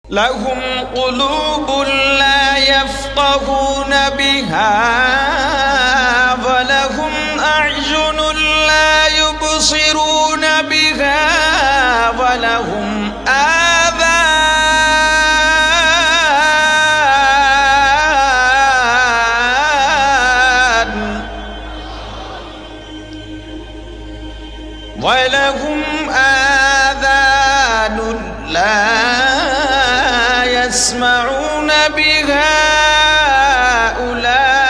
لهم قلوب لا يفقهون بها ولهم أعين لا يبصرون بها ولهم آذان لا يسمعون بها أولئك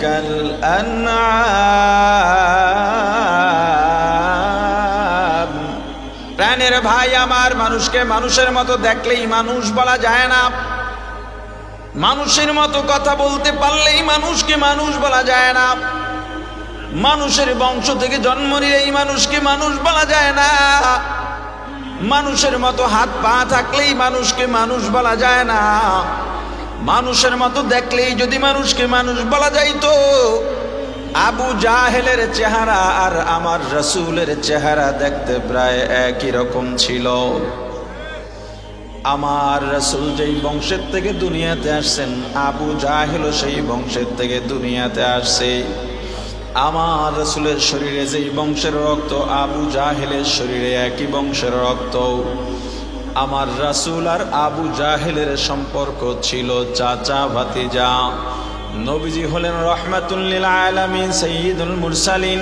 كالأنعام। প্রাণের ভাই আমার, মানুষকে মানুষের মতো দেখলেই মানুষ বলা যায় না, মানুষের মতো কথা বলতে পারলেই মানুষকে মানুষ বলা যায় না, মানুষের বংশ থেকে জন্ম নিলেই মানুষকে মানুষ বলা যায় না, মানুষের মতো হাত পা থাকলেই মানুষকে মানুষ বলা যায় না, মানুষের মতো দেখলেই যদি মানুষকে মানুষ বলা যাইতো, আবু জাহেলের চেহারা আর আমার রাসূলের চেহারা দেখতে প্রায় একই রকম ছিল। আমার রাসূল যেই বংশের থেকে দুনিয়াতে আসছেন, আবু জাহেলও সেই বংশের থেকে দুনিয়াতে আসছে। আমার রাসূলের শরীরে যেই বংশের রক্ত, আবু জাহেলের শরীরে একই বংশের রক্ত। আমার রাসূল আর আবু জাহেলের সম্পর্ক ছিল চাচা ভাতিজা। নবীজি হলেন রাহমাতুল লিল আলামিন, সাইয়্যিদুল মুরসালিন,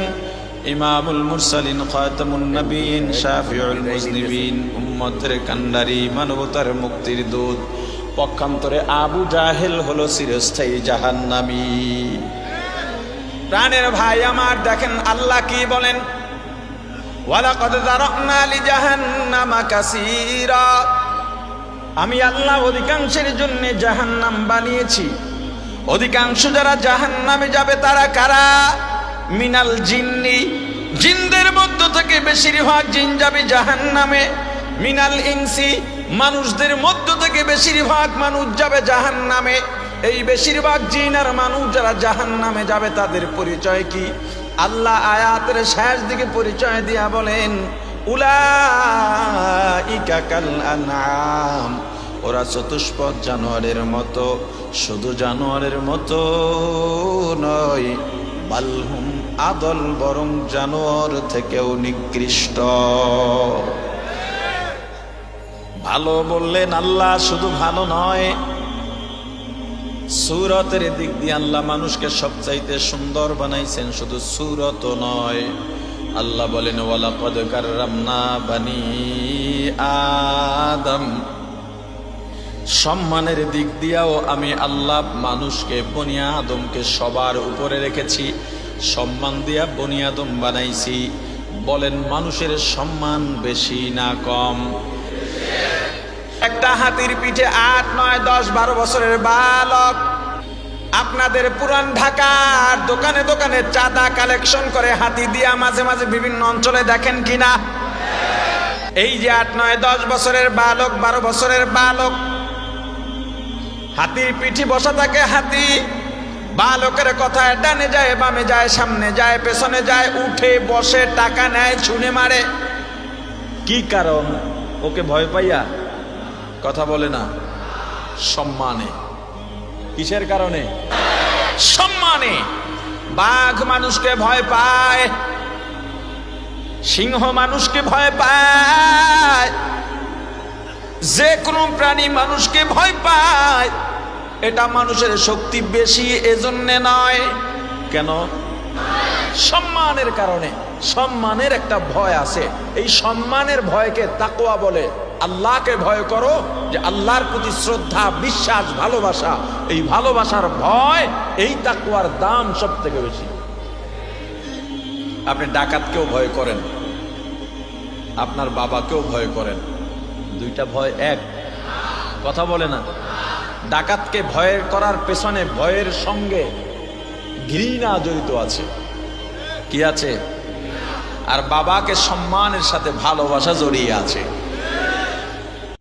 ইমামুল মুরসালিন, খাতামুন নবিয়্যিন, শাফিউল মুজনিবিন, উম্মতের কান্ডারি, মানবতার মুক্তির দূত। পক্ষান্তরে আবু জাহেল হলো চিরস্থায়ী জাহান্নামী। প্রাণের ভাই আমার, দেখেন আল্লাহ কি বলেন, ওয়ালাকাদ যারানা লিজাহান্নামা কাসীরা। আমি আল্লাহ অধিকাংশের জন্য জাহান্নাম বানিয়েছি। অধিকাংশ যারা জাহান্নামে যাবে তারা কারা? মিনাল জিন্নি, জিনদের মধ্য থেকে বেশিরভাগ জিন যাবে জাহান্নামে। মিনাল ইনসি, মানুষদের মধ্য থেকে বেশিরভাগ মানুষ যাবে জাহান্নামে। এই বেশিরভাগ জিন আর মানুষ যারা জাহান্নামে যাবে তাদের পরিচয় কি? আল্লাহ আয়াতের শেষ দিকে পরিচয় দিয়া বলেন, উলাইকা কাল আনআম, ওরা চতুষ্পদ জানোয়ারের মতো। শুধু জানোয়ারের মতো নয়, বালহুম আদল, বরং জানোয়ার থেকেও নিকৃষ্ট। ভালো বললেন আল্লাহ, শুধু ভালো নয়, সূরতের দিক দিয়ে আল্লাহ মানুষকে সবচাইতে সুন্দর বানাইছেন। শুধু সূরত নয়, আল্লাহ বলেন ওয়ালাকাদ কাররামনা বানি আদম, সম্মানের দিক দিয়েও আমি আল্লাহ মানুষকে, বনি আদমকে সবার উপরে রেখেছি, সম্মান দিয়া বনি আদম বানাইছি। বলেন মানুষের সম্মান বেশি না কম? একটা হাতির পিঠে 8, 9, 10, 12 বছরের বালক আপনাদের পুরান ঢাকার দোকানে দোকানে চাঁদা কালেকশন করে হাতি দিয়া মাঝে মাঝে বিভিন্ন অঞ্চলে দেখেন কিনা? এই যে 8, 9, 10 বছরের বালক, 12 বছরের বালক, হাতির পিঠে বসা থাকে। হাতি বালকের কথায় ডানে যায়, বামে যায়, সামনে যায়, পেছনে যায়, উঠে বসে, টাকা নেয়, ছুঁড়ে মারে। কি কারণ? ওকে ভয় পাইয়া? কথা বলে না, সম্মানে। কিসের কারণে? সম্মানে। বাঘ মানুষকে ভয় পায়, সিংহ মানুষকে ভয় পায়, যে কোনো প্রাণী মানুষকে ভয় পায়। এটা মানুষের শক্তি বেশি এজন্য নয়। কেন? সম্মানের কারণে। সম্মানের একটা ভয় আছে, এই সম্মানের ভয়কে তাকওয়া বলে। আল্লাহকে ভয় করো, যে আল্লাহর প্রতি শ্রদ্ধা, বিশ্বাস, ভালোবাসা, এই ভালোবাসার ভয়, এই তাকওয়ার দাম সব থেকে বেশি। আপনি ডাকাতকেও ভয় করেন, আপনার বাবাকেও ভয় করেন, দুইটা ভয় এক? কথা বলে না। ডাকাতকে ভয় করার পেছনে ভয়ের সঙ্গে ঘৃণা জড়িত আছে। কি আছে? আর বাবাকে সম্মানের সাথে ভালোবাসা জড়িয়ে আছে।